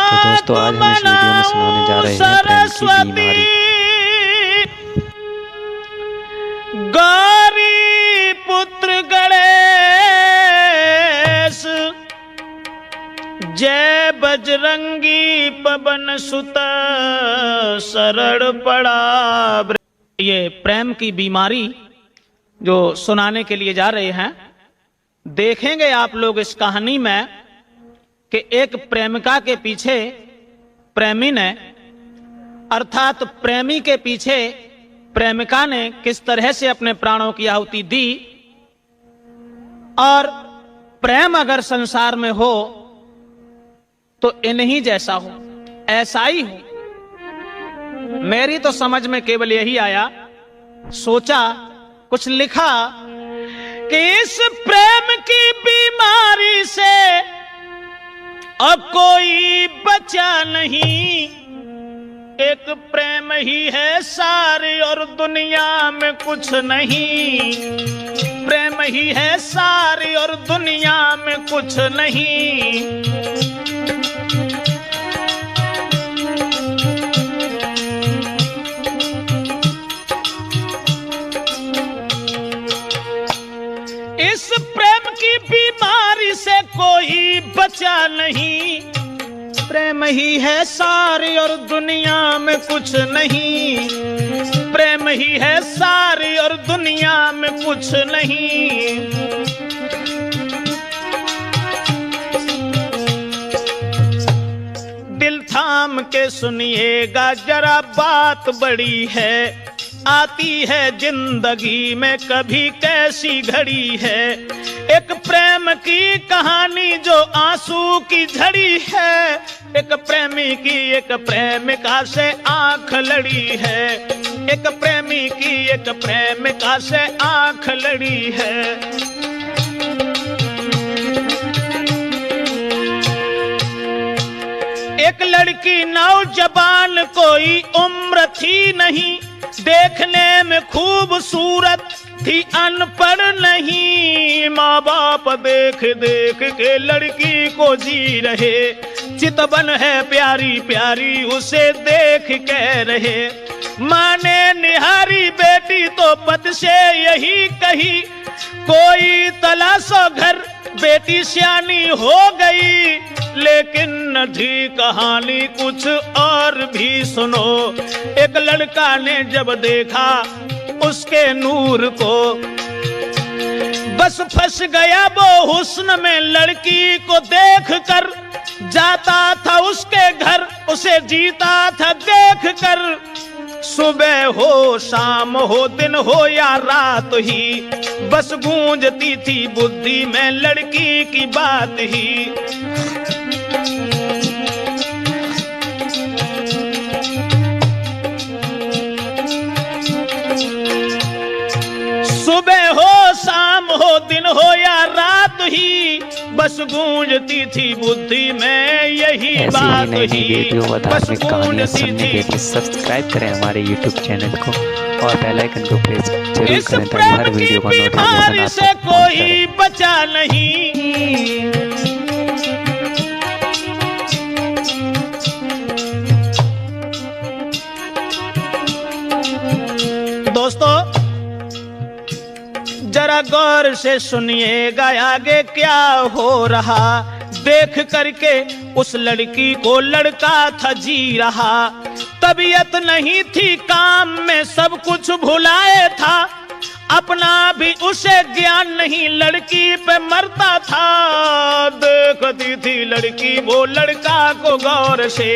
तो दोस्तों आज हम इस वीडियो में सुनाने जा रहे हैं प्रेम की बीमारी। गौरी पुत्र गणेश जय बजरंगी पवन सुत शरण पड़ा। ये प्रेम की बीमारी जो सुनाने के लिए जा रहे हैं, देखेंगे आप लोग इस कहानी में कि एक प्रेमिका के पीछे प्रेमी ने, अर्थात प्रेमी के पीछे प्रेमिका ने किस तरह से अपने प्राणों की आहुति दी। और प्रेम अगर संसार में हो तो इन्हीं जैसा हो, ऐसा ही हो। मेरी तो समझ में केवल यही आया, सोचा, कुछ लिखा कि इस प्रेम की बीमारी से अब कोई बचा नहीं। एक प्रेम ही है सारी और दुनिया में कुछ नहीं। प्रेम ही है सारी और दुनिया में कुछ नहीं। इस प्रेम की बीमारी से कोई बचा नहीं। प्रेम ही है सारी और दुनिया में कुछ नहीं। प्रेम ही है सारी और दुनिया में कुछ नहीं। दिल थाम के सुनिएगा जरा, बात बड़ी है। आती है जिंदगी में कभी कैसी घड़ी है। एक प्रेम की कहानी जो आंसू की झड़ी है। एक प्रेमी की एक प्रेमिका से आंख लड़ी है। एक प्रेमी की एक प्रेमिका से आंख लड़ी है। एक लड़की नौजवान, कोई उम्र थी नहीं। देखने में खूबसूरत थी, अनपढ़ नहीं। माँ बाप देख देख के लड़की को जी रहे। चितवन है प्यारी प्यारी उसे देख कह रहे। माँ ने निहारी बेटी तो पद से यही कही, कोई तलाशो घर, बेटी सियानी हो गई। लेकिन न थी कहानी कुछ और भी सुनो। एक लड़का ने जब देखा उसके नूर को, बस फंस गया वो हुस्न में। लड़की को देखकर जाता था उसके घर, उसे जीता था देखकर। सुबह हो शाम हो दिन हो या रात ही, बस गूंजती थी बुद्धि में लड़की की बात ही। सुबह हो शाम हो दिन हो या रात ही, बस गूंजती थी बुद्धि में यही बात ही। वीडियो व धार्मिक कहानियां सुनने के लिए सब्सक्राइब करें हमारे YouTube चैनल को और बेल आइकन को प्रेस जरूर करें ताकि हर वीडियो का नोटिफिकेशन आप तक कोई बचा नहीं। दोस्तों जरा गौर से सुनिएगा आगे क्या हो रहा। देख करके उस लड़की को लड़का था जी रहा। तबीयत नहीं थी काम में, सब कुछ भुलाए था। अपना भी उसे ज्ञान नहीं, लड़की पे मरता था। देखती थी लड़की वो लड़का को गौर से,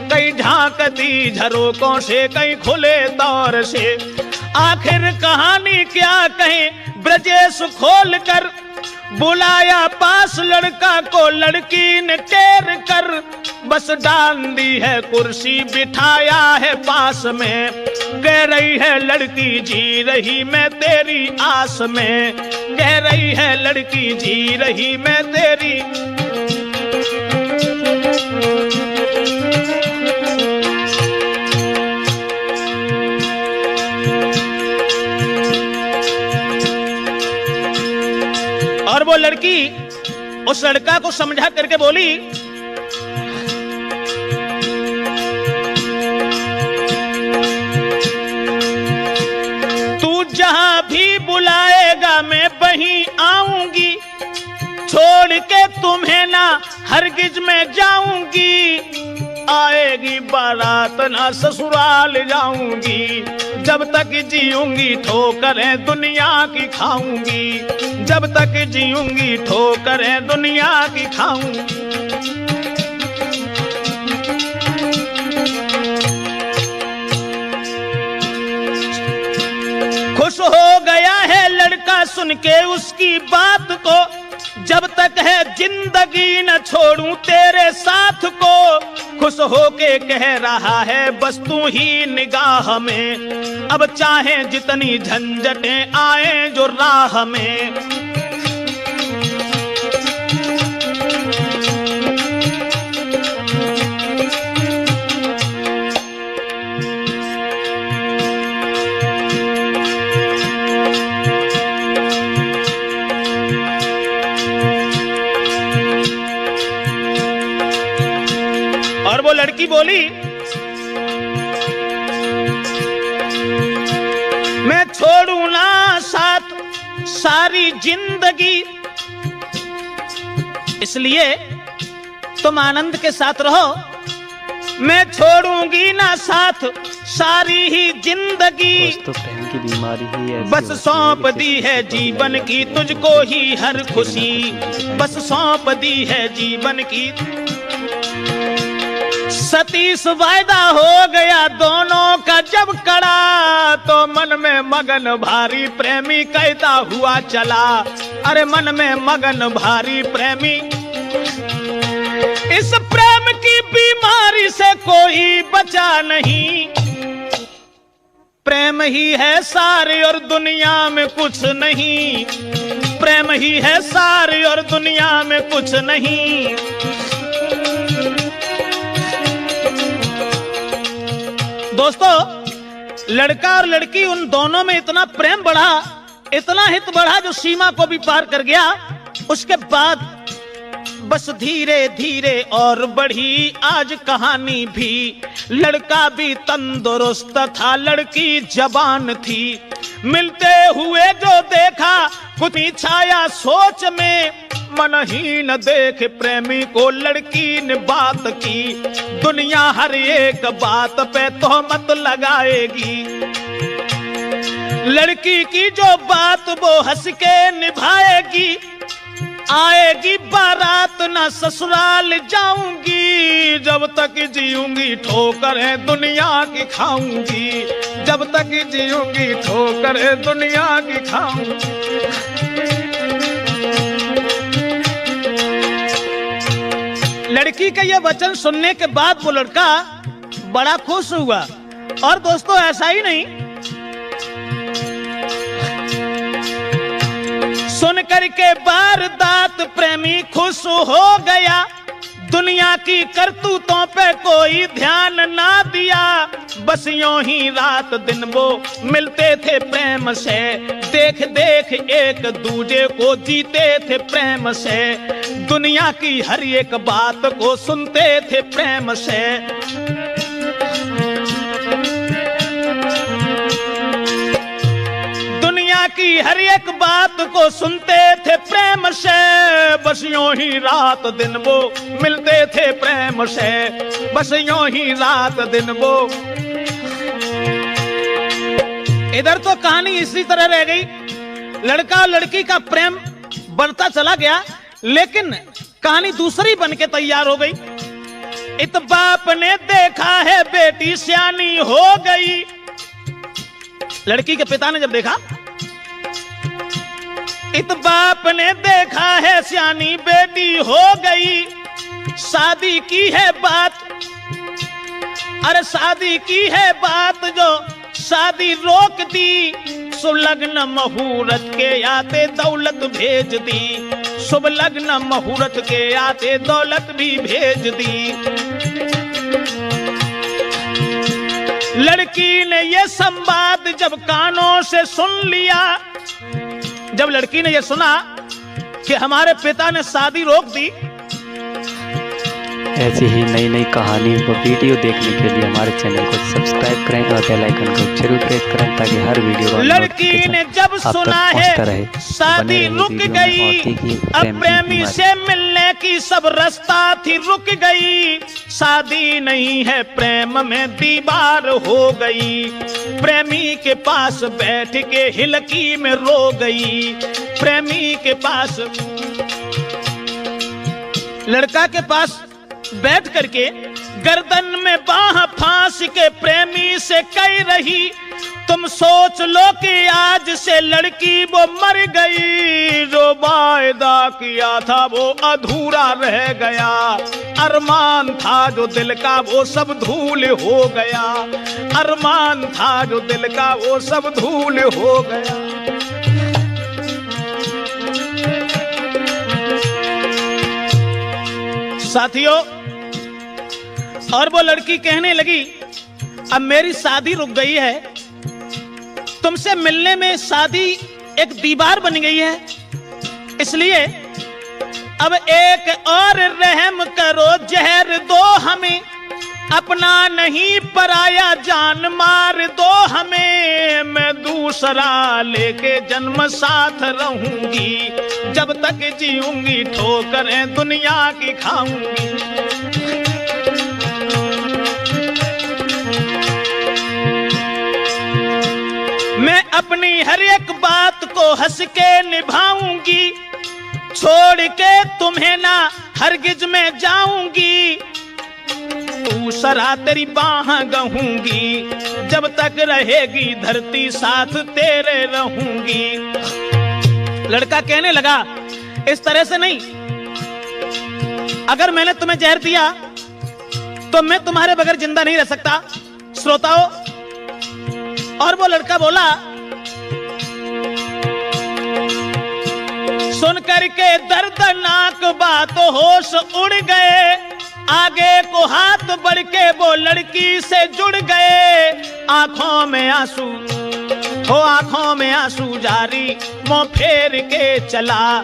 कहीं झांकती झरोकों से, कहीं खुले दौर से। आखिर कहानी क्या कहें, ब्रजेश खोल कर बुलाया पास लड़का को। लड़की ने टेर कर बस डाल दी है कुर्सी, बिठाया है पास में। कह रही है लड़की जी रही मैं तेरी आस में। कह रही है लड़की जी रही मैं तेरी। वो लड़की उस लड़का को समझा करके बोली छोड़ के तुम्हें ना हरगिज मैं जाऊंगी, आएगी बारात ना ससुराल जाऊंगी। जब तक जीऊंगी ठोकरें दुनिया की खाऊंगी, जब तक जीऊंगी ठोकरें दुनिया की खाऊंगी। खुश हो गया है लड़का सुन के उसकी बात को, जब तक है जिंदगी न छोड़ूं तेरे साथ को। खुश होके कह रहा है बस तू ही निगाह में, अब चाहे जितनी झंझटें आए जो राह में। और वो लड़की बोली, मैं छोड़ू ना साथ सारी जिंदगी, इसलिए तुम आनंद के साथ रहो। मैं छोड़ूंगी ना साथ सारी ही जिंदगी, तो प्रेम की बीमारी ही ऐसी बस सौंप दी है जीवन की तुझको ही हर खुशी, बस सौंप दी है जीवन की। सतीश वायदा हो गया दोनों का जब कड़ा, तो मन में मगन भारी प्रेमी कहता हुआ चला। अरे मन में मगन भारी प्रेमी, इस प्रेम की बीमारी से कोई बचा नहीं। प्रेम ही है सारी और दुनिया में कुछ नहीं, प्रेम ही है सारी और दुनिया में कुछ नहीं। दोस्तों, लड़का और लड़की उन दोनों में इतना प्रेम बढ़ा, इतना हित बढ़ा जो सीमा को भी पार कर गया। उसके बाद बस धीरे धीरे और बढ़ी आज कहानी भी। लड़का भी तंदुरुस्त था, लड़की जवान थी। मिलते हुए जो देखा कुछ छाया सोच में, मन ही न देख प्रेमी को लड़की ने बात की। दुनिया हर एक बात पे तोहमत लगाएगी, लड़की की जो बात वो हंस के निभाएगी। आएगी बारात ना ससुराल जाऊंगी, जब तक जीऊंगी ठोकरें दुनिया की खाऊंगी, जब तक जीऊंगी ठोकरें दुनिया की खाऊंगी। लड़की का यह वचन सुनने के बाद वो लड़का बड़ा खुश हुआ। और दोस्तों, ऐसा ही नहीं, सुन करके वारदात प्रेमी खुश हो गया। दुनिया की करतूतों पे कोई ध्यान ना दिया, बस यूं ही रात दिन वो मिलते थे प्रेम से। देख देख एक दूजे को जीते थे प्रेम से, दुनिया की हर एक बात को सुनते थे प्रेम से। दुनिया की हर एक बात को सुनते थे प्रेम से, बस यूं ही रात दिन वो मिलते थे प्रेम से, बस यूं ही रात दिन वो। इधर तो कहानी इसी तरह रह गई, लड़का और लड़की का प्रेम बढ़ता चला गया, लेकिन कहानी दूसरी बन के तैयार हो गई। इत बाप ने देखा है बेटी सियानी हो गई। लड़की के पिता ने जब देखा, इत बाप ने देखा है सियानी बेटी हो गई। शादी की है बात, अरे शादी की है बात जो शादी रोक दी। शुभ लग्न मुहूर्त के आते दौलत भेज दी, शुभ लग्न मुहूर्त के आते दौलत भी भेज दी। लड़की ने ये संवाद जब कानों से सुन लिया, जब लड़की ने ये सुना कि हमारे पिता ने शादी रोक दी, ऐसी ही नई नई कहानी व वीडियो देखने के लिए हमारे चैनल को सब्सक्राइब करें और बेल आइकन को जरूर प्रेस करें ताकि हर वीडियो का लड़की ने जब सुना है शादी रुक गई, अब प्रेमी से मिलने की सब रास्ता थी रुक गई। शादी नहीं है प्रेम में दीवार हो गई, प्रेमी के पास बैठ के हिलकी में रो गई। प्रेमी के पास, लड़का के पास बैठ करके गर्दन में बाह फांस के प्रेमी से कह रही, तुम सोच लो कि आज से लड़की वो मर गई, जो वायदा किया था वो अधूरा रह गया, अरमान था जो दिल का वो सब धूल हो गया, अरमान था जो दिल का वो सब धूल हो गया। साथियों, और वो लड़की कहने लगी, अब मेरी शादी रुक गई है, तुमसे मिलने में शादी एक दीवार बन गई है, इसलिए अब एक और रहम करो, जहर दो हमें, अपना नहीं पराया जान मार दो हमें। मैं दूसरा लेके जन्म साथ रहूंगी, जब तक जीऊंगी ठोकरें दुनिया की खाऊंगी। मैं अपनी हर एक बात को हंस के निभाऊंगी, छोड़ के तुम्हें ना हरगिज में जाऊंगी। दूसरा तेरी बाह गहूंगी, जब तक रहेगी धरती साथ तेरे रहूंगी। लड़का कहने लगा, इस तरह से नहीं, अगर मैंने तुम्हें जहर दिया तो मैं तुम्हारे बगैर जिंदा नहीं रह सकता। श्रोताओं, और वो लड़का बोला, सुन करके दर्दनाक बात होश उड़ गए, आगे को हाथ बढ़ के वो लड़की से जुड़ गए। आंखों में आंसू हो, आंखों में आंसू जारी, मुंह फेर के चला।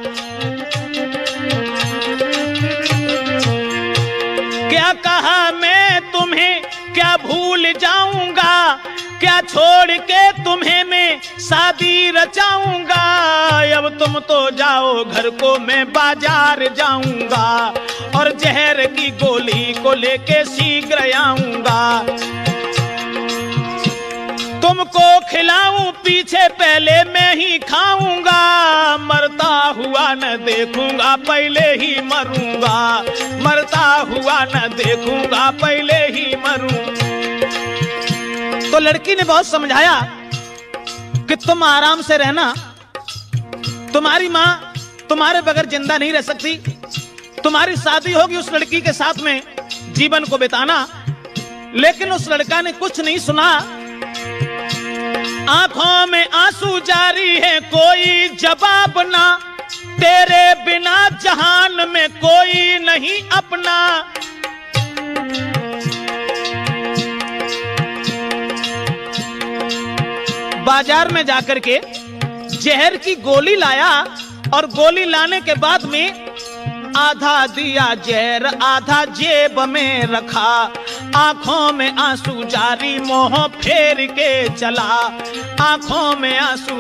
क्या कहा मैं तुम्हें, क्या भूल जाऊंगा, क्या छोड़ के तुम्हें मैं शादी रचाऊंगा। अब तुम तो जाओ घर को, मैं बाजार जाऊंगा, और जहर की गोली को लेके शीघ्र आऊंगा। तुमको खिलाऊं पीछे पहले मैं ही खाऊंगा, मरता हुआ न देखूंगा पहले ही मरूंगा, मरता हुआ न देखूंगा पहले ही मरूं। तो लड़की ने बहुत समझाया कि तुम आराम से रहना, तुम्हारी माँ तुम्हारे बगैर जिंदा नहीं रह सकती, तुम्हारी शादी होगी उस लड़की के साथ में जीवन को बिताना। लेकिन उस लड़का ने कुछ नहीं सुना, आंखों में आंसू जारी है, कोई जवाब ना, तेरे बिना जहान में कोई नहीं अपना। बाजार में जाकर के जहर की गोली लाया, और गोली लाने के बाद में आधा दिया जहर, आधा जेब में रखा। आंखों में आंसू जारी, मुंह फेर के चला, आंखों में आंसू।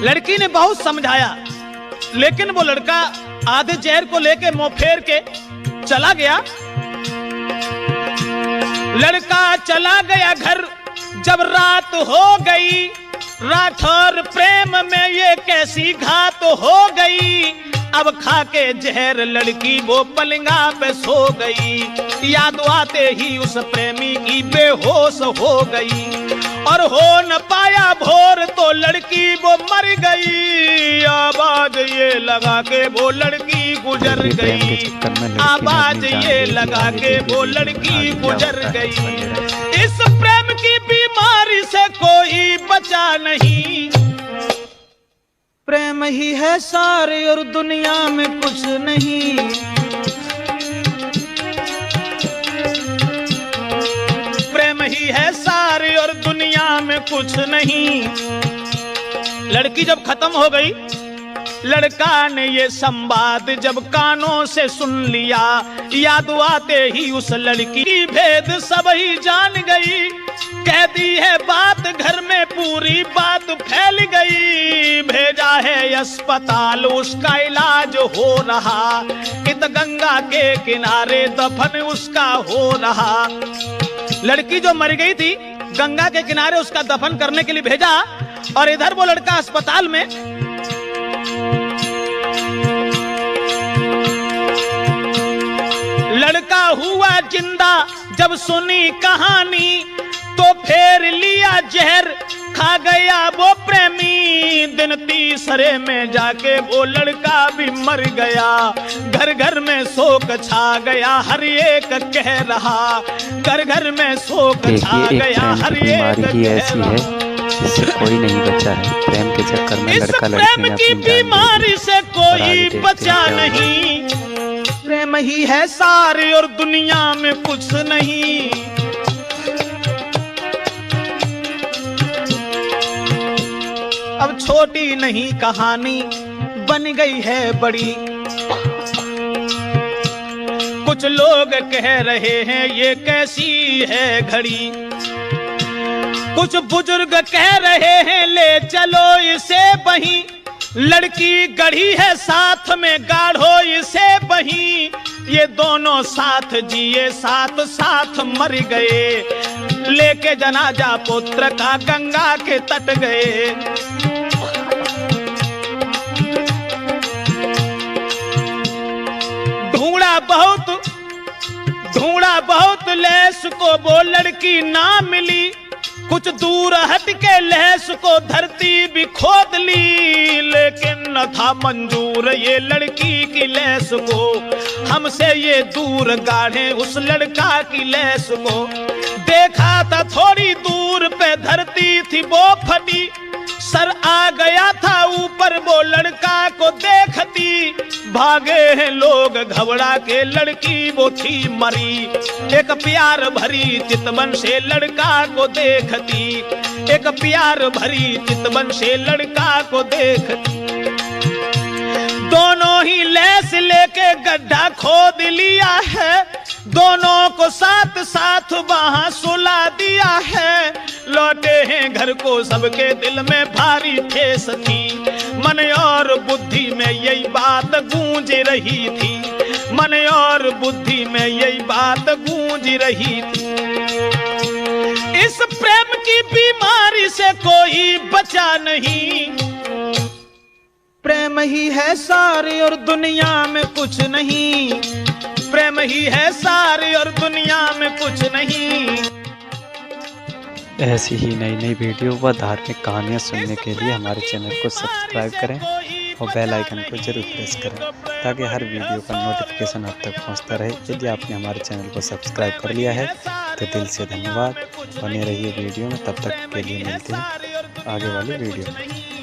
लड़की ने बहुत समझाया, लेकिन वो लड़का आधे जहर को लेके मुंह फेर के चला गया। लड़का चला गया घर, जब रात हो गई, राठौर प्रेम में ये कैसी घात हो गई। अब खा के जहर लड़की वो पलंगा पे सो गई, याद आते ही उस प्रेमी की बेहोश हो गई, और हो न पाया भोर तो लड़की वो मर गई। आवाज ये लगा के वो लड़की गुजर गई, आवाज ये लगा के वो लड़की गुजर गई। इस प्रेम की बीमारी से कोई बचा नहीं, प्रेम ही है सारे और दुनिया में कुछ नहीं। प्रेम ही है सारे और दुनिया में कुछ नहीं। लड़की जब खत्म हो गई, लड़का ने ये संवाद जब कानों से सुन लिया, याद आते ही उस लड़की की भेद सब ही जान गई। कहती है बात घर में पूरी बात फैल गई, भेजा है अस्पताल उसका इलाज हो रहा, इत गंगा के किनारे दफन उसका हो रहा। लड़की जो मर गई थी गंगा के किनारे उसका दफन करने के लिए भेजा, और इधर वो लड़का अस्पताल में। लड़का हुआ जिंदा जब सुनी कहानी, तो फेर लिया जहर खा गया वो प्रेमी। दिन तीसरे में जाके वो लड़का भी मर गया, घर घर में शोक छा गया, हर एक कह रहा, घर घर में शोक छा गया, हर एक कह रहा। इससे कोई नहीं बचा है, प्रेम के चक्कर में लड़का लड़की ने की बीमारी से कोई बचा नहीं, प्रेम ही है सारे और दुनिया में कुछ नहीं। अब छोटी नहीं कहानी बन गई है बड़ी, कुछ लोग कह रहे हैं ये कैसी है घड़ी, कुछ बुजुर्ग कह रहे हैं ले चलो इसे बही, लड़की गढ़ी है साथ में गाढ़ो इसे बही। ये दोनों साथ जिए साथ साथ मर गए, लेके जनाजा पुत्र का गंगा के तट गए। ढूंढा बहुत लैस को वो लड़की ना मिली, कुछ दूर हट के लहस को धरती भी खोद ली, लेकिन न था मंजूर ये लड़की की लहस को, हमसे ये दूर गाढ़े उस लड़का की लहस को। देखा था थोड़ी दूर पे धरती थी वो फटी, सर आ गया था ऊपर वो लड़का को देखती, भागे हैं लोग घबरा के लड़की वो थी मरी। एक प्यार भरी चितवन से लड़का को देखती, एक प्यार भरी चितवन से लड़का को देखती। दोनों ही लैस लेके गड्ढा खोद लिया है, दोनों को साथ साथ वहां सुला दिया है। लौटे हैं घर को सबके दिल में भारी ठेस थी, मन और बुद्धि में यही बात गूंज रही थी, मन और बुद्धि में यही बात गूंज रही थी। इस प्रेम की बीमारी से कोई बचा नहीं, प्रेम ही है सारे और दुनिया में कुछ नहीं, प्रेम ही है सारे और दुनिया में कुछ नहीं। ऐसी ही नई नई वीडियो व धार्मिक कहानियाँ सुनने के लिए हमारे चैनल को सब्सक्राइब करें और बेल आइकन को जरूर प्रेस करें, ताकि हर वीडियो का नोटिफिकेशन आप तक पहुंचता रहे। यदि आपने हमारे चैनल को सब्सक्राइब कर लिया है तो दिल से धन्यवाद। बने रहिए वीडियो में, तब तक के लिए मिलते हैं आगे वाली वीडियो में।